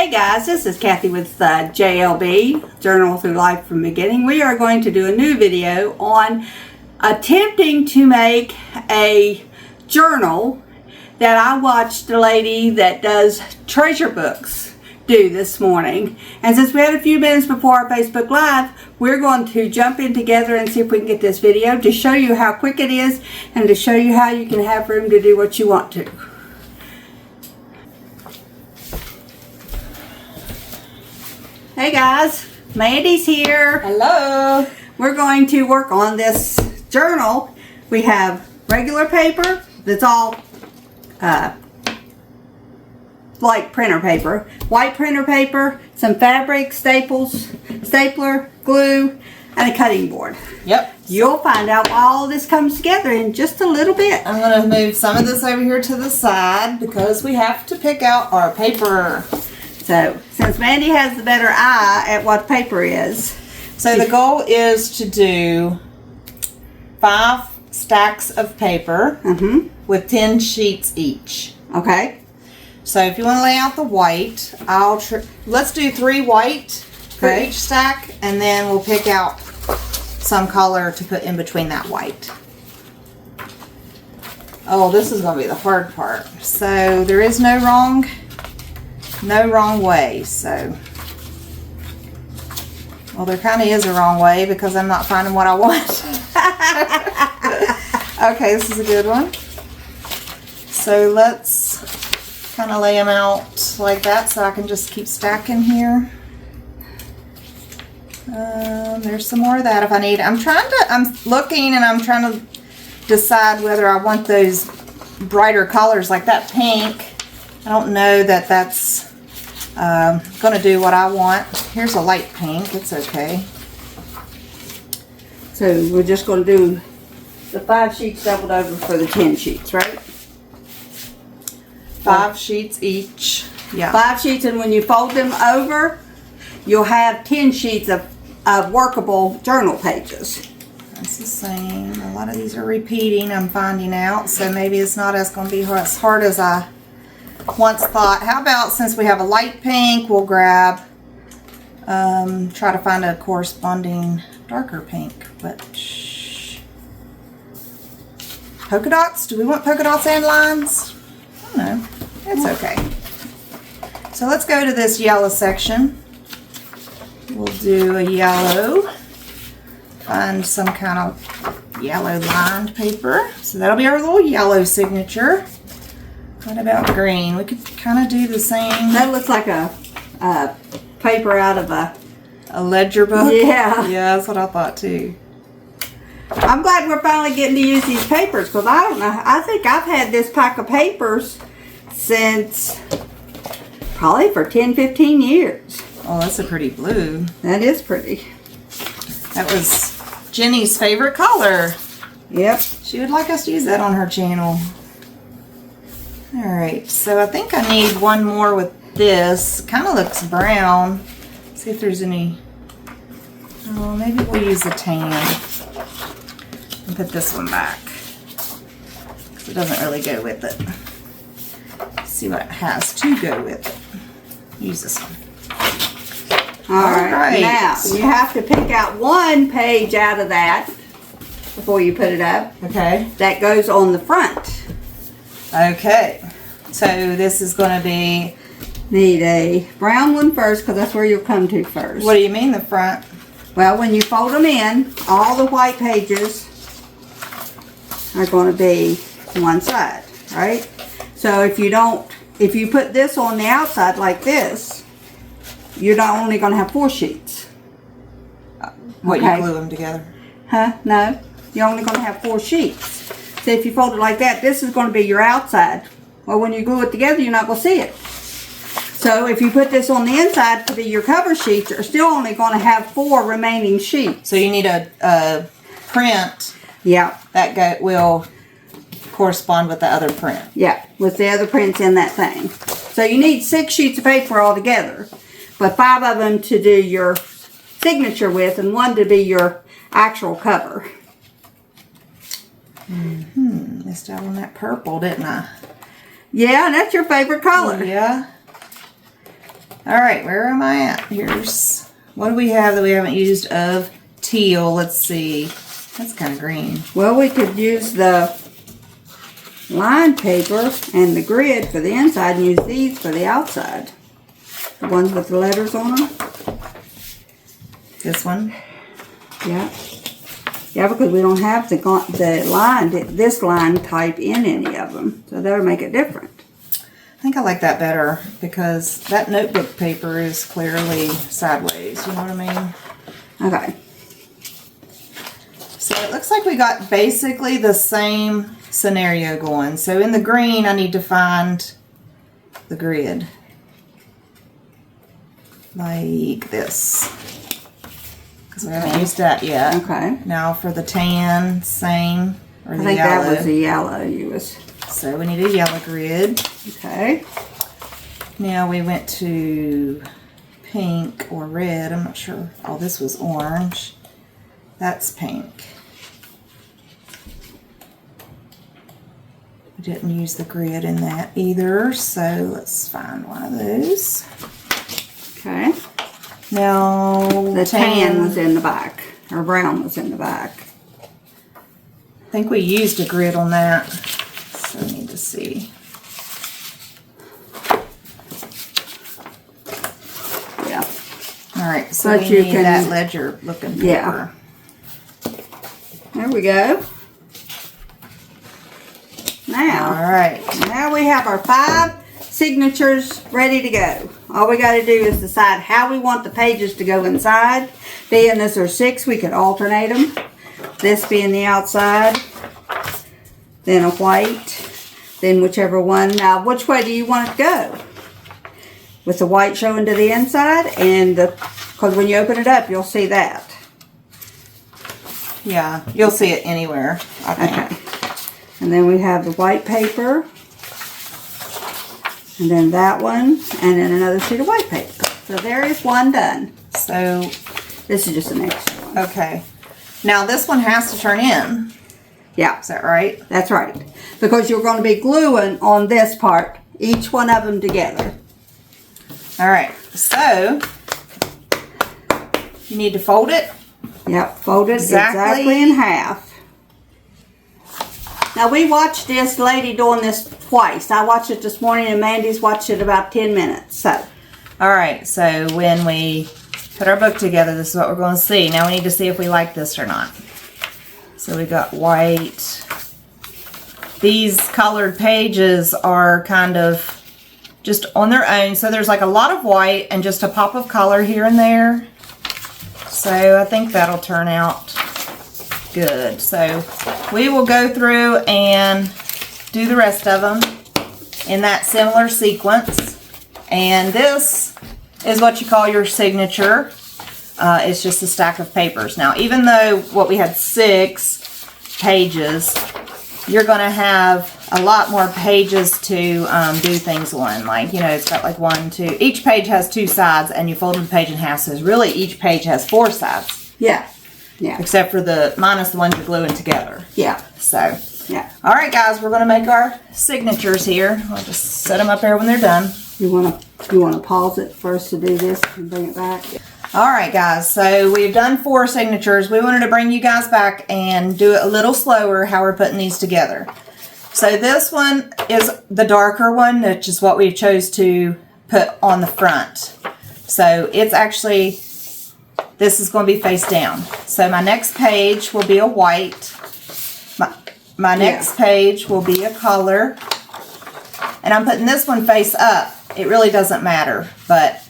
Hey guys, this is Kathy with JLB, Journal Through Life from Beginning. We are going to do a new video on attempting to make a journal that I watched the lady that does treasure books do this morning. And since we had a few minutes before our Facebook Live, we're going to jump in together and see if we can get this video to show you how quick it is and to show you how you can have room to do what you want to. Hey guys, Mandy's here. Hello. We're going to work on this journal. We have regular paper that's all light printer paper, white printer paper, some fabric, stapler, glue, and a cutting board. Yep. You'll find out why all this comes together in just a little bit. I'm going to move some of this over here to the side because we have to pick out our paper. So, since Mandy has the better eye at what paper is. So the goal is to do 5 stacks of paper with 10 sheets each. Okay. So if you want to lay out the white, let's do 3 white for each stack, and then we'll pick out some color to put in between that white. Oh, this is going to be the hard part. So there is no wrong way. So, well, there kind of is a wrong way because I'm not finding what I want. Okay, this is a good one. So let's kind of lay them out like that so I can just keep stacking here. There's some more of that if I need. I'm looking and I'm trying to decide whether I want those brighter colors like that pink. I don't know that that's going to do what I want. Here's a light pink. It's okay. So we're just going to do the 5 sheets doubled over for the 10 sheets, right? 5 sheets each. Yeah. 5 sheets, and when you fold them over, you'll have 10 sheets of workable journal pages. That's the same. A lot of these are repeating, I'm finding out, so maybe it's not going to be as hard as I once thought. How about, since we have a light pink, we'll grab, try to find a corresponding darker pink, but polka dots? Do we want polka dots and lines? I don't know. It's okay. So let's go to this yellow section. We'll do a yellow. Find some kind of yellow lined paper. So that'll be our little yellow signature. What about green? We could kind of do the same. That looks like a paper out of a ledger book? Yeah. Yeah, that's what I thought too. I'm glad we're finally getting to use these papers because I don't know. I think I've had this pack of papers since probably for 10-15 years. Oh, that's a pretty blue. That is pretty. That was Jenny's favorite color. Yep. She would like us to use that on her channel. Alright, so I think I need one more with this. Kind of looks brown. See if there's any. Oh, maybe we'll use a tan. And put this one back. Because it doesn't really go with it. Let's see what it has to go with it. Use this one. Alright, now you have to pick out one page out of that before you put it up. Okay. That goes on the front. Okay. So this is going to be... Need a brown one first because that's where you'll come to first. What do you mean the front? Well, when you fold them in, all the white pages are going to be one side, right? So if you put this on the outside like this, you're not only going to have 4 sheets. What, okay? You glue them together? Huh? No. You're only going to have 4 sheets. So if you fold it like that, this is going to be your outside. Well, when you glue it together, you're not going to see it. So if you put this on the inside to be your cover sheets, you're still only going to have 4 remaining sheets. So you need a print. Yeah. That will correspond with the other print. Yeah, with the other prints in that thing. So you need 6 sheets of paper altogether, but 5 of them to do your signature with and 1 to be your actual cover. Missed out on that purple, didn't I? Yeah, that's your favorite color. Yeah. All right, where am I at? Here's, what do we have that we haven't used of teal? Let's see. That's kind of green. Well, we could use the line paper and the grid for the inside and use these for the outside. The ones with the letters on them. This one? Yeah. Yeah, because we don't have this line type in any of them. So that'll make it different. I think I like that better because that notebook paper is clearly sideways. You know what I mean? Okay. So it looks like we got basically the same scenario going. So in the green, I need to find the grid. Like this. Because we haven't used that yet. Okay. Now for the tan, same. Or the I think yellow. that was the yellow you was. So we need a yellow grid. Okay. Now we went to pink or red. I'm not sure. Oh, this was orange. That's pink. We didn't use the grid in that either, so let's find one of those. Okay. Now The tan was in the back, or brown was in the back. I think we used a grid on that, so I need to see. Yeah. All right, so But we you need can- that ledger looking paper. Yeah. There we go. Now. All right. Now we have our 5 signatures ready to go. All we got to do is decide how we want the pages to go inside. Being this are 6, we could alternate them. This being the outside, then a white, then whichever one. Now, which way do you want it to go? With the white showing to the inside, and because when you open it up, you'll see that. Yeah, you'll see it anywhere, I think. Okay. And then we have the white paper. And then that one. And then another sheet of white paper. So there is one done. So, This is just an extra one. okay. Now this one has to turn in. Yeah, Is that right? that's right. Because you're going to be gluing on this part, each one of them together. All right. So, you need to fold it. Yep, fold it Exactly. exactly in half. Now we watched this lady doing this twice. I watched it this morning and Mandy's watched it about 10 minutes. So, All right. So when we put our book together, this is what we're going to see. Now we need to see if we like this or not. So we got white. These colored pages are kind of just on their own. So there's like a lot of white and just a pop of color here and there. So I think that'll turn out good. So we will go through and do the rest of them in that similar sequence. And this is what you call your signature. It's just a stack of papers. Now, even though what we had 6 pages, you're going to have a lot more pages to do things on. Like, you know, it's got like 1, 2. Each page has 2 sides, and you fold the page in half. So really, each page has 4 sides. yeah. Yeah. Except for minus the ones you're gluing together. Yeah. So, Yeah. all right, guys, we're going to make our signatures here. I'll just set them up there when they're done. You want to pause it first to do this and bring it back? All right, guys, so we've done 4 signatures. We wanted to bring you guys back and do it a little slower how we're putting these together. So this one is the darker one, which is what we chose to put on the front. So it's actually, this is going to be face down. So my next page will be a white. My next page will be a color. And I'm putting this one face up. It really doesn't matter, but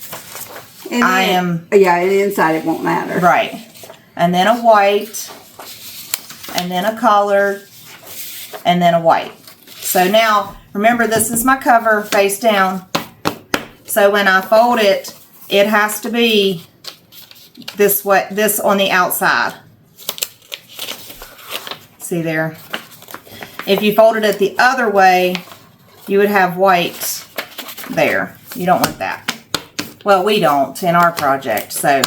And I then- am... Yeah, and inside it won't matter. Right. And then a white, and then a color, and then a white. So now, remember, this is my cover face down. So when I fold it, it has to be this way, this on the outside. See there? If you folded it the other way, you would have white there. You don't want that. Well, we don't in our project, so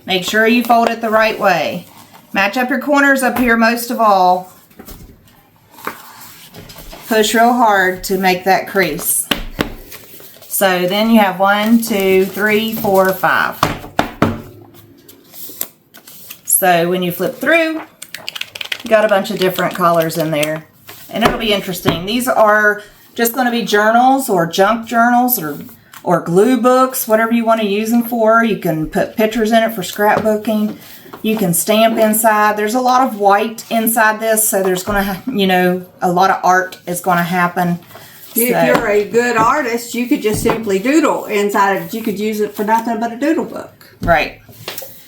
make sure you fold it the right way. Match up your corners up here most of all. Push real hard to make that crease. So So then you have 1, 2, 3, 4, 5. So when you flip through, you got a bunch of different colors in there. And it'll be interesting. These are just going to be journals or junk journals or glue books, whatever you want to use them for. You can put pictures in it for scrapbooking. You can stamp inside. There's a lot of white inside this, so there's going to, you know, a lot of art is going to happen. If you're a good artist, you could just simply doodle inside of it. You could use it for nothing but a doodle book. Right.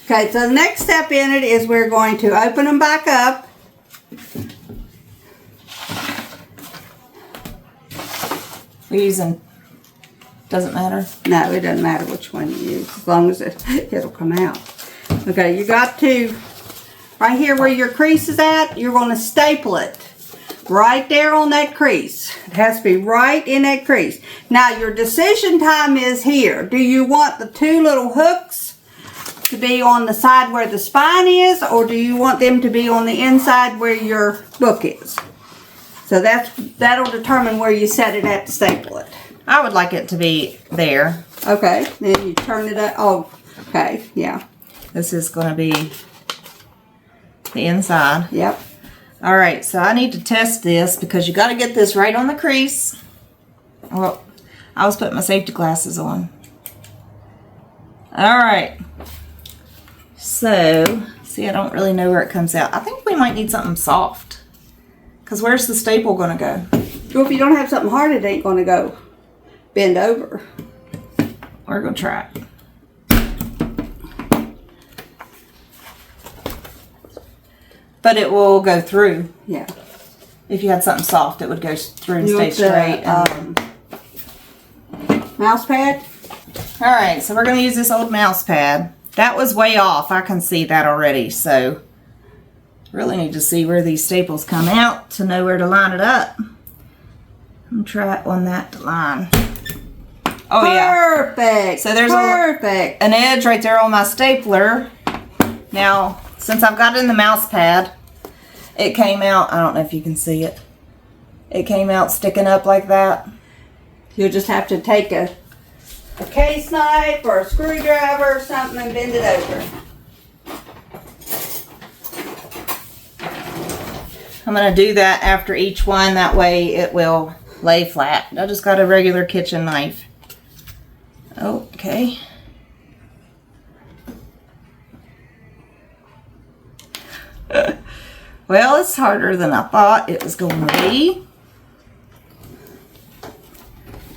Okay, so the next step in it is we're going to open them back up. We're using, doesn't matter? No, it doesn't matter which one you use, as long as it'll come out. Okay, you got to, right here where your crease is at, you're going to staple it. Right there on that crease. It has to be right in that crease. Now your decision time is here. Do you want the two little hooks to be on the side where the spine is, or do you want them to be on the inside where your book is? So that'll determine where you set it at to staple it. I would like it to be there. Okay, then you turn it up. Oh, okay, yeah. This is going to be the inside. Yep. All right, so I need to test this because you got to get this right on the crease. Well, I was putting my safety glasses on. All right. So, see, I don't really know where it comes out. I think we might need something soft. Because where's the staple going to go? Well, if you don't have something hard, it ain't going to go bend over. We're going to try it. But it will go through. Yeah. If you had something soft, it would go through and stay straight. Mouse pad? Alright, so we're going to use this old mouse pad. That was way off. I can see that already. So, really need to see where these staples come out to know where to line it up. I'm going to try it on that line. Oh, yeah. Perfect. So there's an edge right there on my stapler. Now, since I've got it in the mouse pad, it came out, I don't know if you can see it. It came out sticking up like that. You'll just have to take a case knife or a screwdriver or something and bend it over. I'm going to do that after each one. That way it will lay flat. I just got a regular kitchen knife. Okay. Well, it's harder than I thought it was going to be.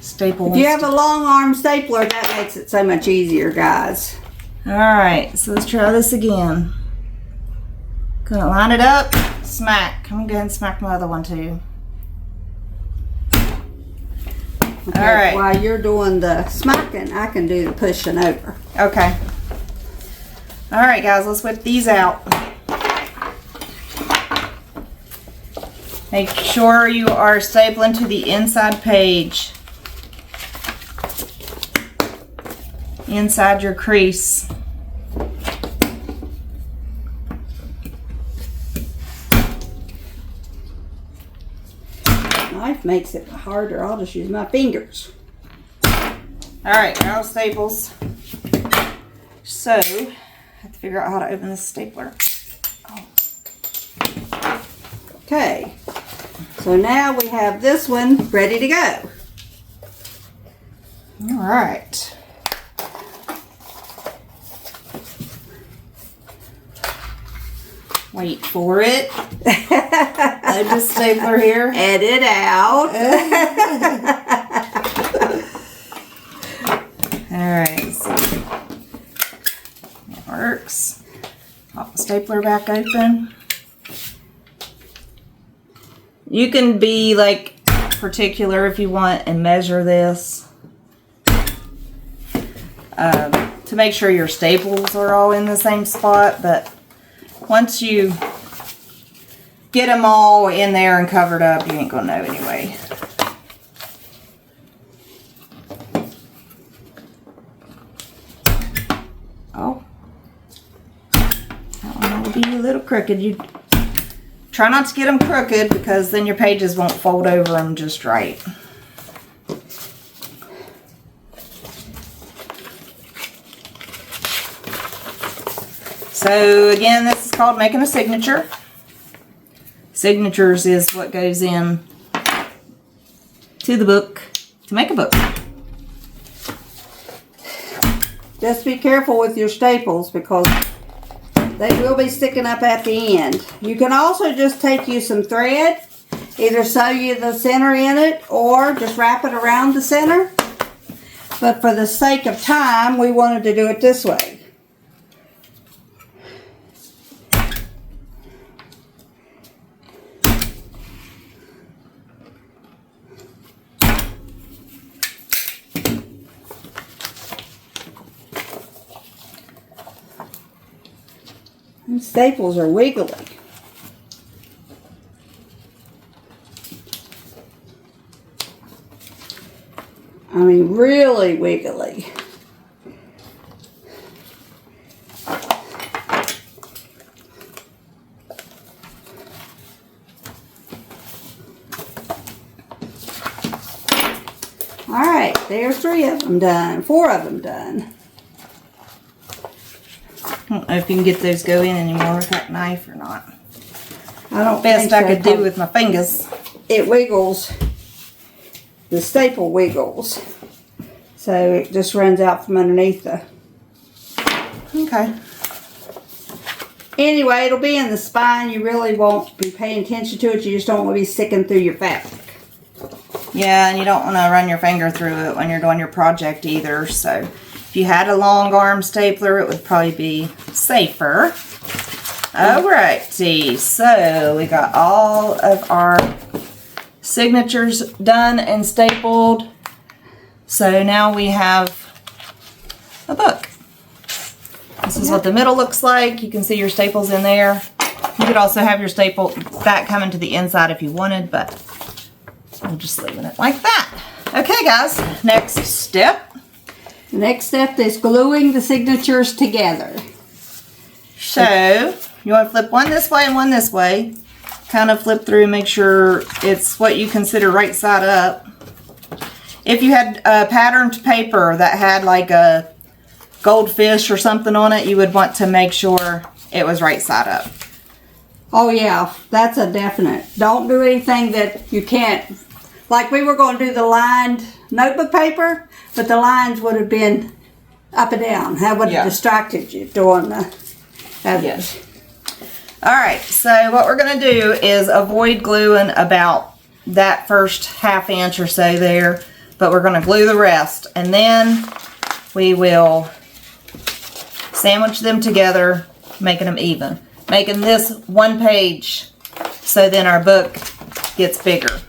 Staple. If you have a long arm stapler, that makes it so much easier, guys. Alright, so let's try this again. Gonna line it up, smack. I'm gonna go ahead and smack my other one too. Okay, alright. While you're doing the smacking, I can do the pushing over. Okay. Alright guys, let's whip these out. Make sure you are stapling to the inside page. Inside your crease. Knife makes it harder. I'll just use my fingers. Alright, now staples. So, I have to figure out how to open this stapler. Oh. Okay. So now we have this one ready to go. Alright. Wait for it. I just stapler here. Edit out. Alright, so it works. Pop the stapler back open. You can be like particular if you want and measure this to make sure your staples are all in the same spot, but once you get them all in there and covered up, you ain't gonna know anyway. Oh, that one will be a little crooked. You try not to get them crooked because then your pages won't fold over them just right. So again, this is called making a signature. Signatures is what goes in to the book to make a book. Just be careful with your staples because they will be sticking up at the end. You can also just take you some thread, either sew you the center in it or just wrap it around the center. But for the sake of time, we wanted to do it this way. And staples are wiggly. I mean, really wiggly. All right, there's 3 of them done, 4 of them done. I don't know if you can get those go in anymore with that knife or not. I don't Best think I so, could do with my fingers. It wiggles. The staple wiggles. So it just runs out from underneath the... Okay. Anyway, it'll be in the spine. You really won't be paying attention to it. You just don't want to be sticking through your fabric. Yeah, and you don't want to run your finger through it when you're doing your project either. So if you had a long arm stapler, it would probably be safer. Alrighty, so we got all of our signatures done and stapled. So now we have a book. This is what the middle looks like. You can see your staples in there. You could also have your staple that coming to the inside if you wanted, but I'm just leaving it like that. Okay, guys, next step. The next step is gluing the signatures together. So you want to flip one this way and one this way. Kind of flip through, make sure it's what you consider right side up. If you had a patterned paper that had like a goldfish or something on it, you would want to make sure it was right side up. Oh yeah, that's a definite. Don't do anything that you can't. Like we were going to do the lined notebook paper, but the lines would have been up and down. That would have distracted you doing the others. Yes. All right, so what we're going to do is avoid gluing about that first ½ inch or so there, but we're going to glue the rest, and then we will sandwich them together, making them even. Making this 1 page, so then our book gets bigger,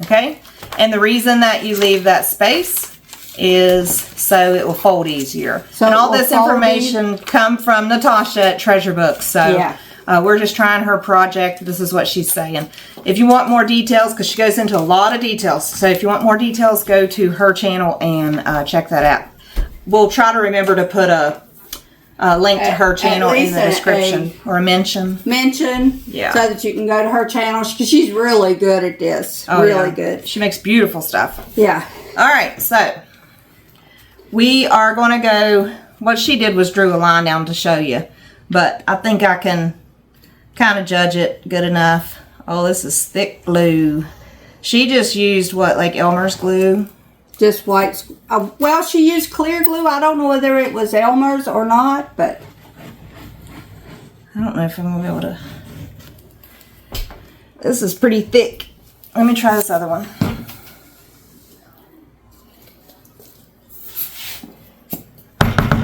okay? And the reason that you leave that space is so it will fold easier. So and all this information come from Natasha at Treasure Books, so yeah. We're just trying her project. This is what she's saying. If you want more details, because she goes into a lot of details, so if you want more details, go to her channel and check that out. We'll try to remember to put a link to her channel in the description, or a mention. Yeah. So that you can go to her channel, because she's really good at this. Oh, really yeah. good. She makes beautiful stuff. Yeah. All right, so we are going to go, what she did was drew a line down to show you, but I think I can kind of judge it good enough. Oh, this is thick glue. She just used what, like Elmer's glue? Just white. Well, she used clear glue. I don't know whether it was Elmer's or not, but I don't know if I'm going to be able to. This is pretty thick. Let me try this other one.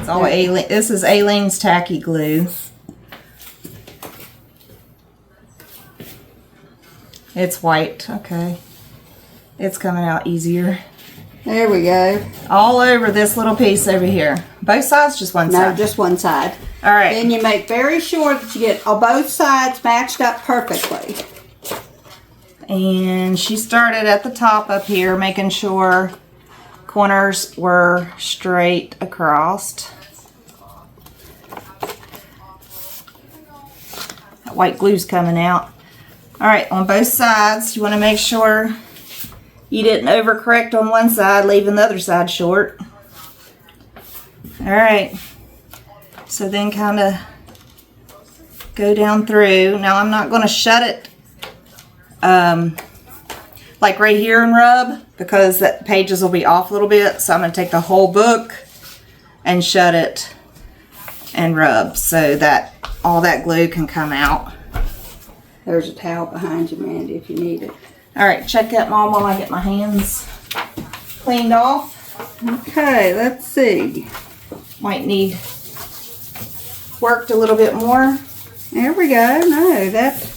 It's all Aileen. This is Aileen's tacky glue. It's white. Okay. It's coming out easier. there we go. All over this little piece over here. Both sides, just one side? No, just one side. All right. Then you make very sure that you get both sides matched up perfectly. And she started at the top up here, making sure corners were straight across. That white glue's coming out. All right, on both sides, you want to make sure you didn't overcorrect on one side, leaving the other side short. All right, so then kind of go down through. Now I'm not going to shut it like right here and rub, because that pages will be off a little bit. So I'm going to take the whole book and shut it and rub so that all that glue can come out. There's a towel behind you, Mandy, if you need it. All right, check that, Mom, while I get my hands cleaned off. Okay, let's see. Might need worked a little bit more. There we go. No, that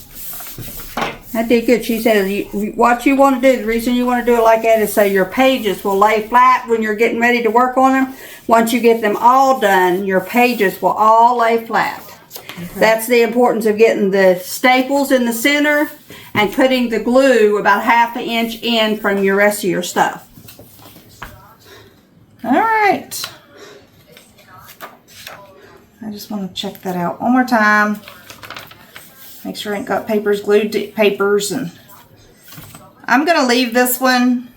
did good. She said what you want to do, the reason you want to do it like that is so your pages will lay flat when you're getting ready to work on them. Once you get them all done, your pages will all lay flat. Okay. That's the importance of getting the staples in the center and putting the glue about 1/2 inch in from your rest of your stuff. All right. I just want to check that out one more time. Make sure I ain't got papers glued to papers. And I'm going to leave this one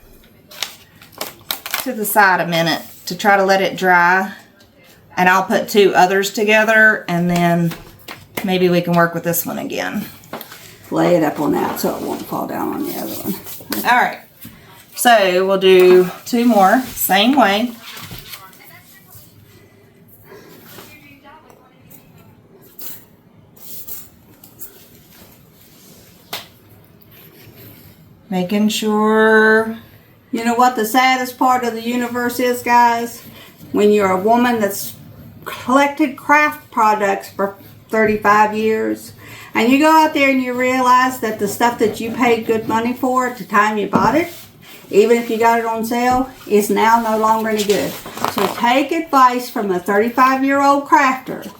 to the side a minute to try to let it dry. And I'll put 2 others together, and then maybe we can work with this one again. Lay it up on that so it won't fall down on the other one. All right. So we'll do 2 more, same way. Making sure. You know what the saddest part of the universe is, guys? When you're a woman that's collected craft products for 35 years, and you go out there and you realize that the stuff that you paid good money for at the time you bought it, even if you got it on sale, is now no longer any good. So take advice from a 35-year-old crafter.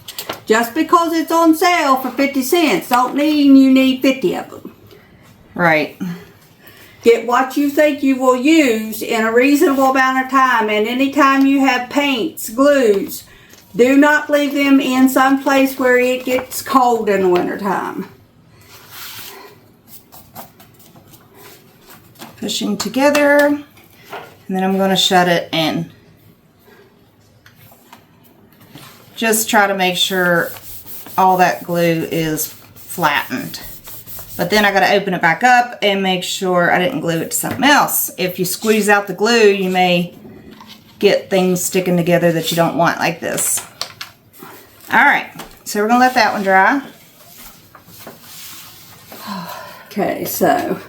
Just because it's on sale for 50 cents don't mean you need 50 of them. Right. Get what you think you will use in a reasonable amount of time, and anytime you have paints, glues, do not leave them in some place where it gets cold in the wintertime. Pushing together, and then I'm going to shut it and just try to make sure all that glue is flattened. But then I got to open it back up and make sure I didn't glue it to something else. If you squeeze out the glue, you may get things sticking together that you don't want, like this. All right, so we're going to let that one dry. Okay, so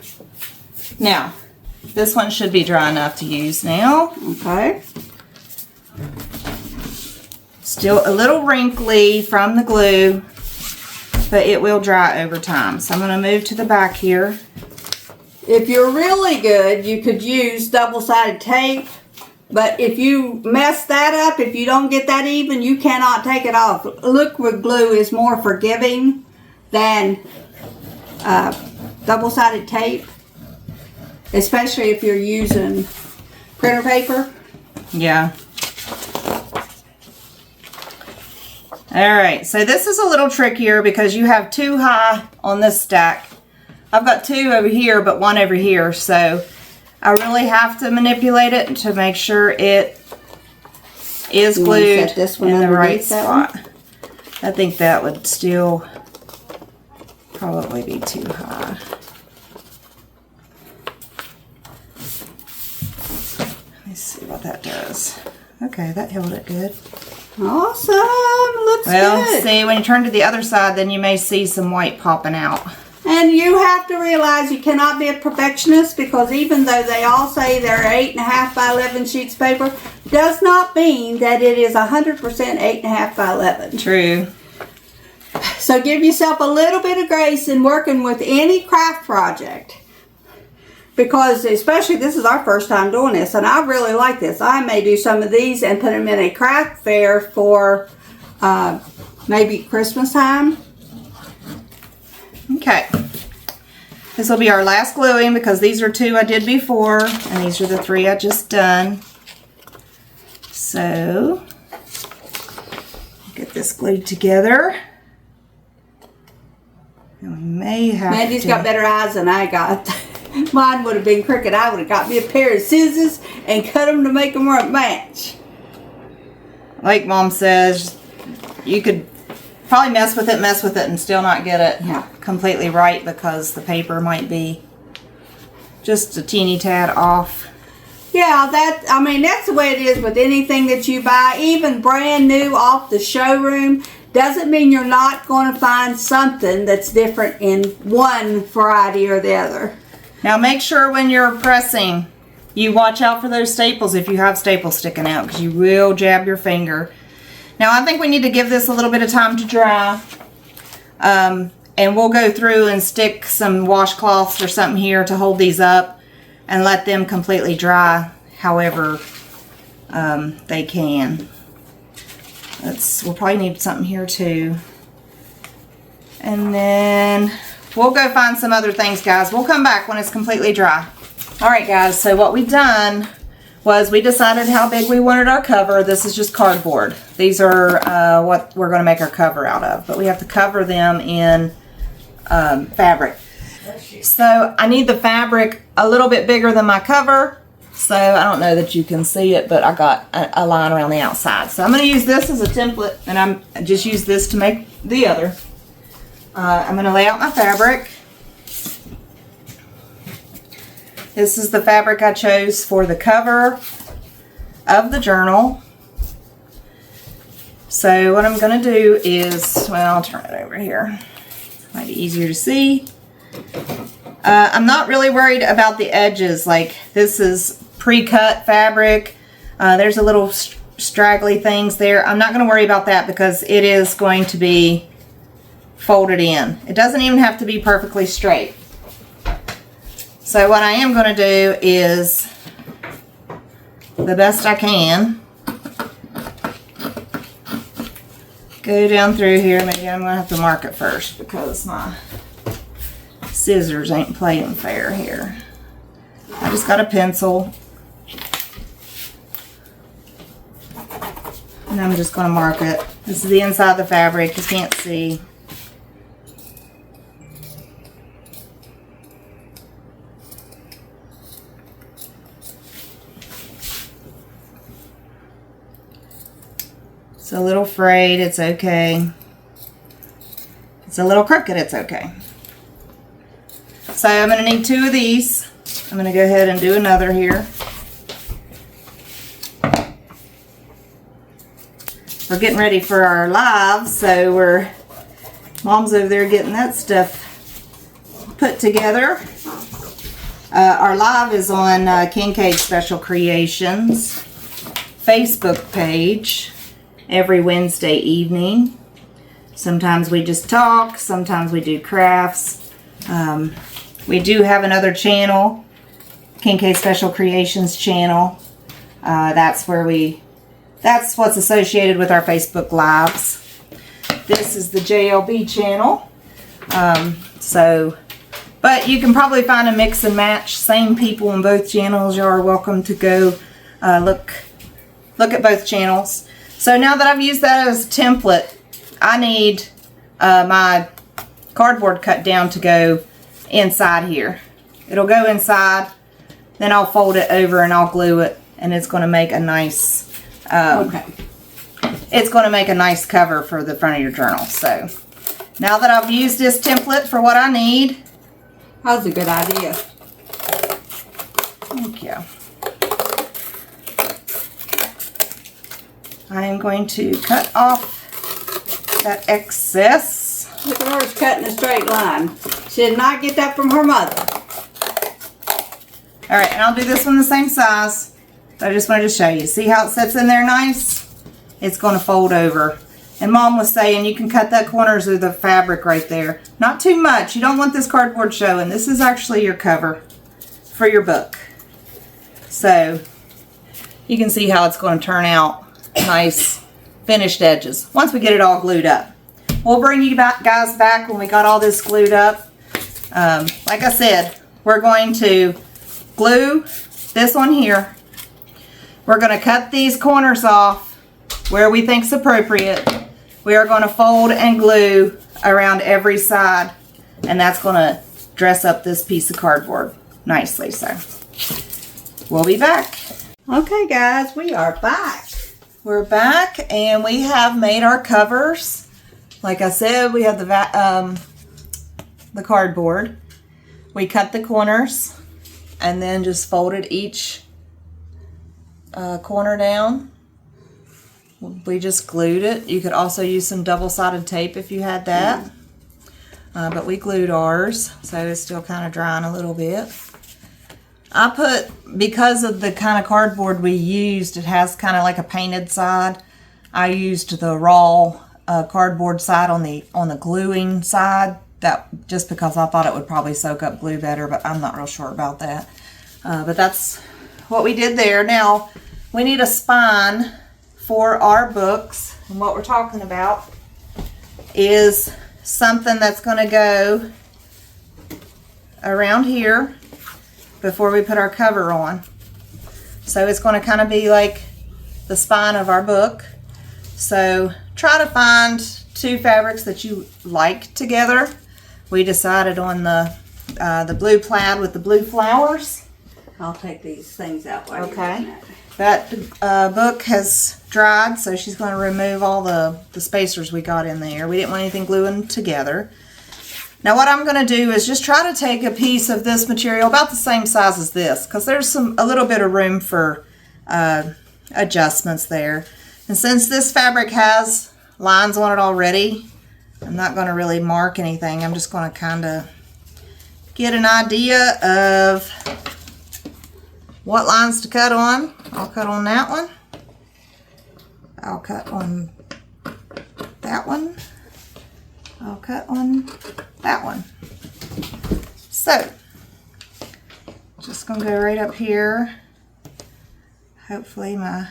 now this one should be dry enough to use now. Okay. Still a little wrinkly from the glue, but it will dry over time. So I'm going to move to the back here. If you're really good, you could use double-sided tape, but if you mess that up, if you don't get that even, you cannot take it off. Liquid glue is more forgiving than double-sided tape, especially if you're using printer paper. Yeah. Alright, so this is a little trickier because you have 2 high on this stack. I've got 2 over here, but 1 over here, so I really have to manipulate it to make sure it is glued in the right spot. I think that would still probably be too high. Let me see what that does. Okay, that held it good. Awesome. Looks good. Well, see, when you turn to the other side, then you may see some white popping out. And you have to realize you cannot be a perfectionist, because even though they all say they're 8.5 by 11 sheets of paper, does not mean that it is 100% 8.5 by 11. True. So give yourself a little bit of grace in working with any craft project. Because especially this is our first time doing this, and I really like this. I may do some of these and put them in a craft fair for maybe Christmas time. Okay. This will be our last gluing because these are 2 I did before, and these are the 3 I just done. So, get this glued together. And we may have Mandy's got better eyes than I got. Mine would have been crooked. I would have got me a pair of scissors and cut them to make them match. Like Mom says, you could probably mess with it, and still not get it completely right because the paper might be just a teeny tad off. Yeah, I mean, that's the way it is with anything that you buy, even brand new off the showroom. Doesn't mean you're not going to find something that's different in one variety or the other. Now make sure when you're pressing, you watch out for those staples if you have staples sticking out, because you will jab your finger. Now I think we need to give this a little bit of time to dry. And we'll go through and stick some washcloths or something here to hold these up and let them completely dry however they can. We'll probably need something here too. And then we'll go find some other things, guys. We'll come back when it's completely dry. All right, guys, so what we've done was we decided how big we wanted our cover. This is just cardboard. These are what we're gonna make our cover out of, but we have to cover them in fabric. So I need the fabric a little bit bigger than my cover. So I don't know that you can see it, but I got a line around the outside. So I'm going to use this as a template, and I just use this to make the other. I'm going to lay out my fabric. This is the fabric I chose for the cover of the journal. So what I'm going to do is, well, I'll turn it over here. Might be easier to see. I'm not really worried about the edges. Like, this is pre-cut fabric. There's a little straggly things there. I'm not going to worry about that because it is going to be folded in. It doesn't even have to be perfectly straight. So what I am going to do is, the best I can, go down through here. Maybe I'm going to have to mark it first because my scissors ain't playing fair here. I just got a pencil. And I'm just going to mark it. This is the inside of the fabric. You can't see. It's a little frayed. It's okay. It's a little crooked. It's okay. So I'm going to need 2 of these. I'm going to go ahead and do another here. We're getting ready for our live, so Mom's over there getting that stuff put together. Our live is on Kincaid Special Creations Facebook page every Wednesday evening. Sometimes we just talk, sometimes we do crafts. We do have another channel, Kincaid Special Creations channel. That's what's associated with our Facebook Lives. This is the JLB channel. But you can probably find a mix and match. Same people on both channels. You are welcome to go look at both channels. So now that I've used that as a template, I need my cardboard cut down to go inside here. It'll go inside, then I'll fold it over and I'll glue it, and it's going to make a nice it's going to make a nice cover for the front of your journal. So now that I've used this template for what I need, that's a good idea. Thank you. I am going to cut off that excess. Look at hers cutting a straight line. She did not get that from her mother. Alright, and I'll do this one the same size. But I just wanted to show you. See how it sits in there nice? It's going to fold over. And Mom was saying you can cut that corners of the fabric right there. Not too much. You don't want this cardboard showing. This is actually your cover for your book. So you can see how it's going to turn out. Nice finished edges once we get it all glued up. We'll bring you guys back when we got all this glued up. Like I said, we're going to glue this one here. We're going to cut these corners off where we think is appropriate. We are going to fold and glue around every side, and that's going to dress up this piece of cardboard nicely. So we'll be back. Okay guys, we are back. We're back, and we have made our covers like I said, we have the cardboard. We cut the corners and then just folded each corner down. We just glued it. You could also use some double-sided tape if you had that. But we glued ours, so it's still kind of drying a little bit. Because of the kind of cardboard we used, it has kind of like a painted side. I used the raw cardboard side on the gluing side. That just because I thought it would probably soak up glue better, but I'm not real sure about that. But that's what we did there. Now, we need a spine for our books, and what we're talking about is something that's going to go around here before we put our cover on. So it's going to kind of be like the spine of our book. So try to find two fabrics that you like together. We decided on the blue plaid with the blue flowers. I'll take these things out while Okay. That book has dried, so she's going to remove all the spacers we got in there. We didn't want anything gluing together. Now what I'm going to do is just try to take a piece of this material about the same size as this, because there's a little bit of room for adjustments there. And since this fabric has lines on it already, I'm not going to really mark anything. I'm just going to kind of get an idea of what lines to cut on. I'll cut on that one. I'll cut on that one. I'll cut on that one. So, just going to go right up here. Hopefully my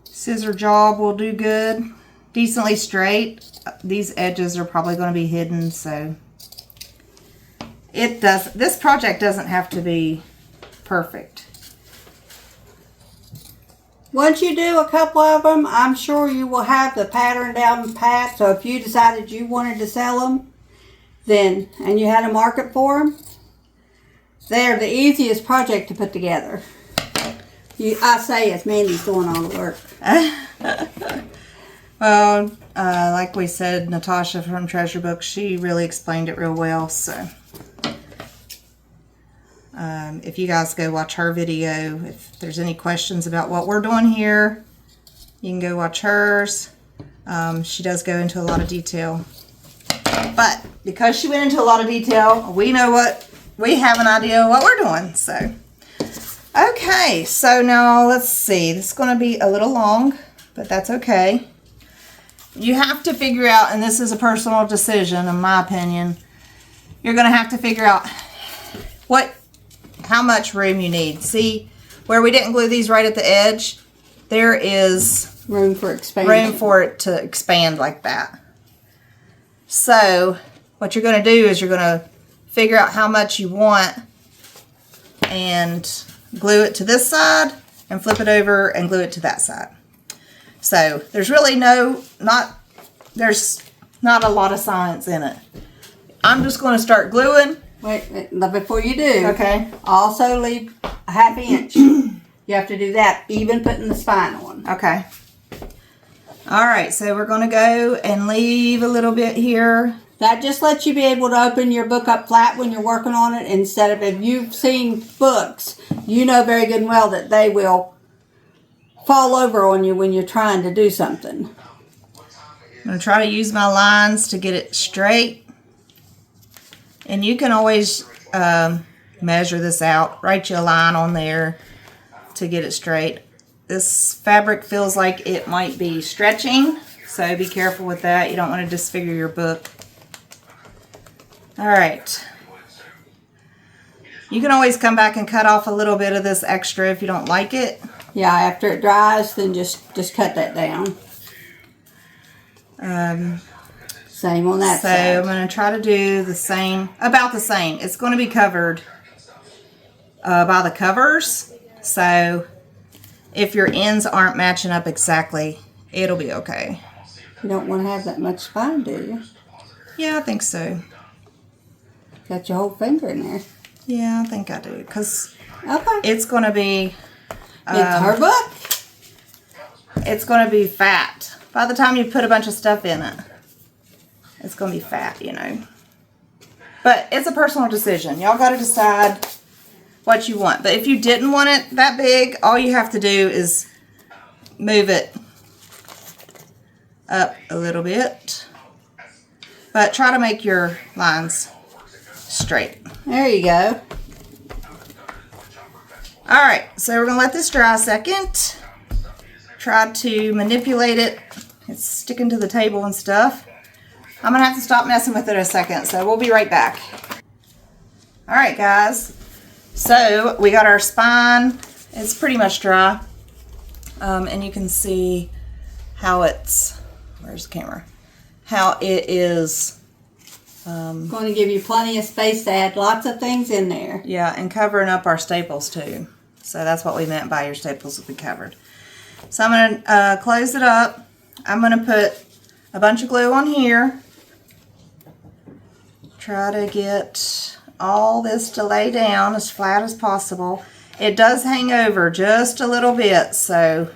scissor job will do good. Decently straight. These edges are probably going to be hidden, so this project doesn't have to be perfect. Once you do a couple of them, I'm sure you will have the pattern down pat. So if you decided you wanted to sell them, then, and you had a market for them, they're the easiest project to put together. I say it's Mandy's doing all the work. Well, like we said, Natasha from Treasure Book, she really explained it real well, so if you guys go watch her video, if there's any questions about what we're doing here, you can go watch hers. She does go into a lot of detail. But because she went into a lot of detail, we have an idea of what we're doing. So, okay, so now let's see. This is going to be a little long, but that's okay. You have to figure out, and this is a personal decision in my opinion, you're going to have to figure out how much room you need. See, where we didn't glue these right at the edge, there is room for expansion. Room for it to expand like that. So what you're going to do is you're going to figure out how much you want and glue it to this side and flip it over and glue it to that side. So there's really there's not a lot of science in it. I'm just going to start gluing. Wait, before you do, okay, also leave a ½ inch. You have to do that, even putting the spine on. Okay. All right, so we're going to go and leave a little bit here. That just lets you be able to open your book up flat when you're working on it, instead of, if you've seen books, you know very good and well that they will fall over on you when you're trying to do something. I'm going to try to use my lines to get it straight. And you can always measure this out. Write you a line on there to get it straight. This fabric feels like it might be stretching, so be careful with that. You don't want to disfigure your book. All right. You can always come back and cut off a little bit of this extra if you don't like it. Yeah, after it dries, then just cut that down. Same on that side. So I'm going to try to do the same, about the same. It's going to be covered by the covers. So if your ends aren't matching up exactly, it'll be okay. You don't want to have that much spine, do you? Yeah, I think so. Got your whole finger in there. Yeah, I think I do. Because okay, it's going to be... it's her book. It's going to be fat. by the time you put a bunch of stuff in it, it's going to be fat, you know. But it's a personal decision. Y'all got to decide what you want. But if you didn't want it that big, all you have to do is move it up a little bit. But try to make your lines straight. There you go. Alright, so we're going to let this dry a second. Try to manipulate it. It's sticking to the table and stuff. I'm going to have to stop messing with it a second, so we'll be right back. Alright guys, so we got our spine. It's pretty much dry. And you can see how it's, where's the camera? How it is. Going to give you plenty of space to add lots of things in there. Yeah, and covering up our staples too. So that's what we meant by your staples will be covered. So I'm going to close it up. I'm going to put a bunch of glue on here. Try to get all this to lay down as flat as possible. It does hang over just a little bit, so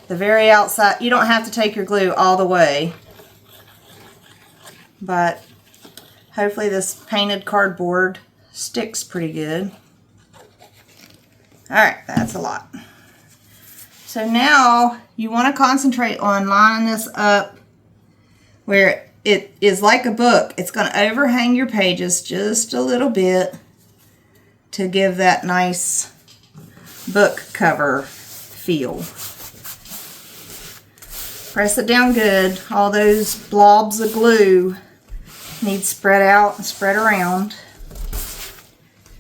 the very outside, you don't have to take your glue all the way. But hopefully this painted cardboard sticks pretty good. Alright, that's a lot. So now you want to concentrate on lining this up where it is like a book. It's going to overhang your pages just a little bit to give that nice book cover feel. Press it down good. All those blobs of glue need spread out and spread around.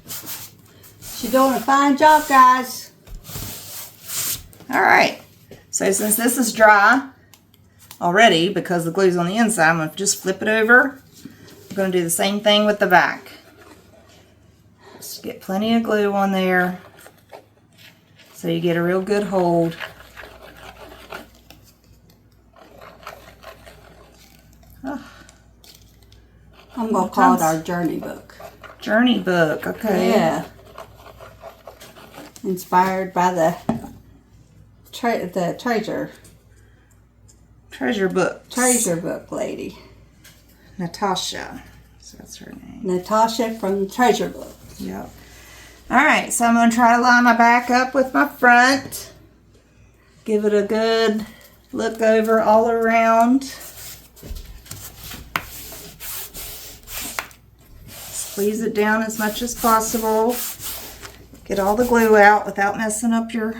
She's doing a fine job, guys. Alright, so since this is dry already because the glue's on the inside, I'm going to just flip it over. I'm going to do the same thing with the back. Just get plenty of glue on there so you get a real good hold. Oh. I'm going to call it our journey book. Journey book, okay. Yeah. Inspired by the treasure book lady. Natasha. So that's her name. Natasha from Treasure Book. Yep. Alright, so I'm going to try to line my back up with my front. Give it a good look over all around. Squeeze it down as much as possible. Get all the glue out without messing up your...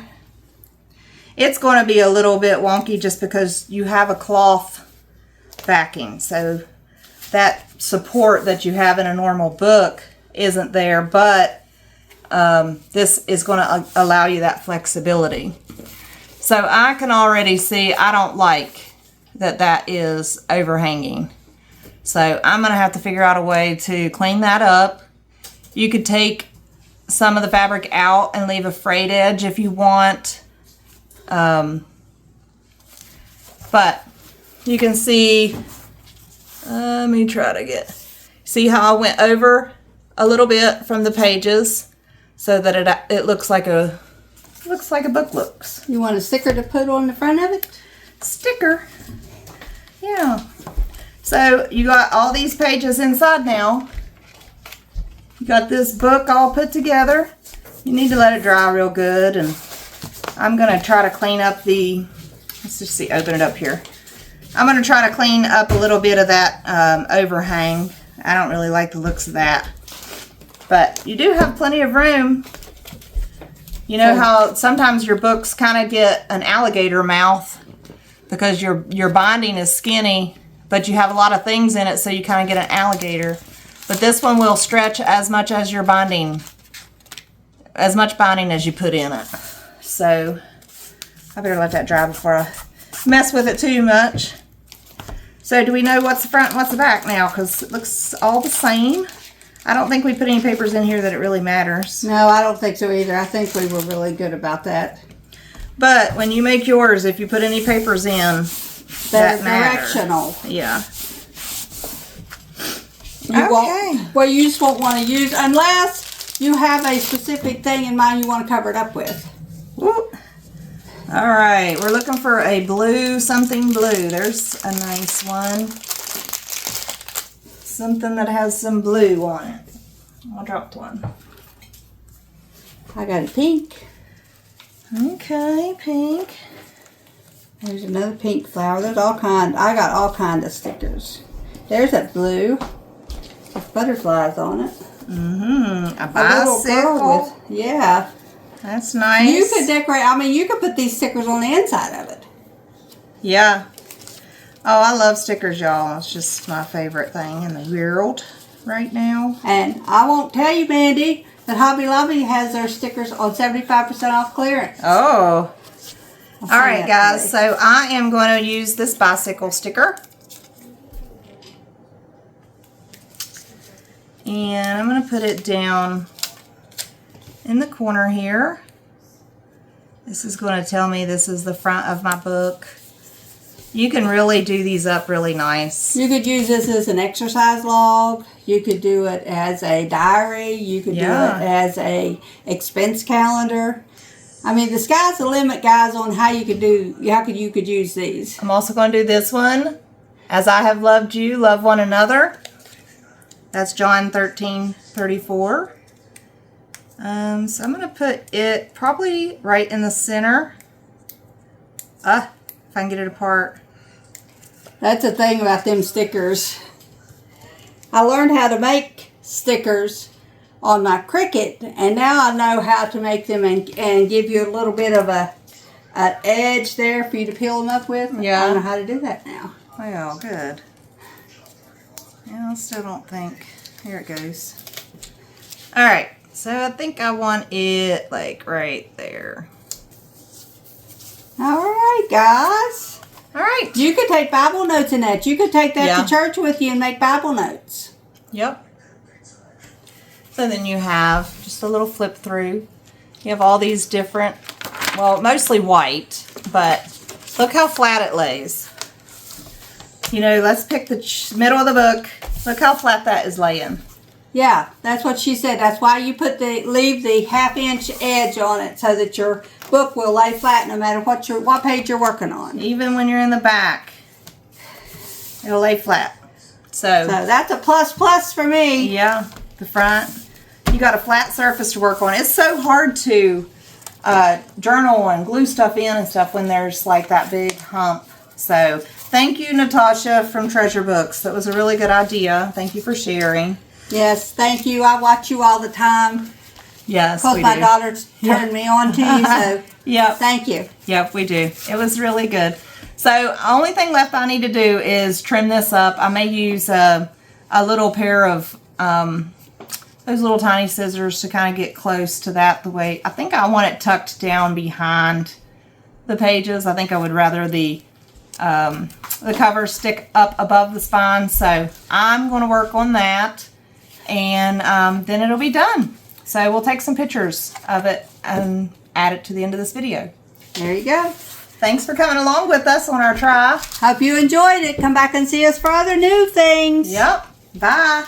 It's going to be a little bit wonky just because you have a cloth backing. So that support that you have in a normal book isn't there, but this is going to allow you that flexibility. So I can already see I don't like that is overhanging. So I'm going to have to figure out a way to clean that up. You could take some of the fabric out and leave a frayed edge if you want. But you can see, let me try to see how I went over a little bit from the pages so that it looks like a book looks. You want a sticker to put on the front of it? Sticker. Yeah. So you got all these pages inside now. You got this book all put together. You need to let it dry real good, and I'm going to try to clean up let's just see, open it up here. I'm going to try to clean up a little bit of that overhang. I don't really like the looks of that. But you do have plenty of room. You know how sometimes your books kind of get an alligator mouth because your binding is skinny, but you have a lot of things in it, so you kind of get an alligator. But this one will stretch as much as your binding, as much binding as you put in it. So I better let that dry before I mess with it too much. So do we know what's the front and what's the back now? Because it looks all the same. I don't think we put any papers in here that it really matters. No, I don't think so either. I think we were really good about that. But when you make yours, if you put any papers in, that matters. Directional. Yeah. You just won't want to use unless you have a specific thing in mind you want to cover it up with. Whoop. All right, we're looking for a blue, something blue. There's a nice one. Something that has some blue on it. I dropped one. I got a pink. Okay, pink. There's another pink flower. There's all kind. I got all kind of stickers. There's a blue with butterflies on it. Mm-hmm. A little girl bicycle. with, yeah. That's nice. You could decorate. I mean, you could put these stickers on the inside of it. Yeah. Oh, I love stickers, y'all. It's just my favorite thing in the world right now. And I won't tell you, Mandy, that Hobby Lobby has their stickers on 75% off clearance. Oh. All right, guys. Today. So I am going to use this bicycle sticker. And I'm going to put it down in the corner here. This is going to tell me this is the front of my book. You can really do these up really nice. You could use this as an exercise log. You could do it as a diary. You could do it as a expense calendar. I mean, the sky's the limit, guys, on how you could use these. I'm also going to do this one. As I have loved you, love one another. That's John 13:34. So I'm going to put it probably right in the center. If I can get it apart. That's the thing about them stickers. I learned how to make stickers on my Cricut, and now I know how to make them and give you a little bit of an edge there for you to peel them up with. Yeah. I know how to do that now. Well, good. Yeah, I still don't think. Here it goes. All right. So I think I want it like right there. All right, guys. All right. You could take Bible notes in that. You could take that to church with you and make Bible notes. Yep. So then you have just a little flip through. You have all these different, well, mostly white, but look how flat it lays. You know, let's pick the middle of the book. Look how flat that is laying. Yeah, that's what she said. That's why you leave the 1/2 inch edge on it so that your book will lay flat no matter what page you're working on. Even when you're in the back, it'll lay flat. So that's a plus for me. Yeah, the front. You got a flat surface to work on. It's so hard to journal and glue stuff in and stuff when there's like that big hump. So thank you, Natasha from Treasure Books. That was a really good idea. Thank you for sharing. Yes, thank you. I watch you all the time. Yes, because my daughter turned me on to you, so yep. Thank you. Yep, we do. It was really good. So only thing left I need to do is trim this up. I may use a little pair of those little tiny scissors to kind of get close to that the way. I think I want it tucked down behind the pages. I think I would rather the cover stick up above the spine. So I'm going to work on that, and then it'll be done. So we'll take some pictures of it and add it to the end of this video. There you go. Thanks for coming along with us on our try. Hope you enjoyed it. Come back and see us for other new things. Yep. Bye.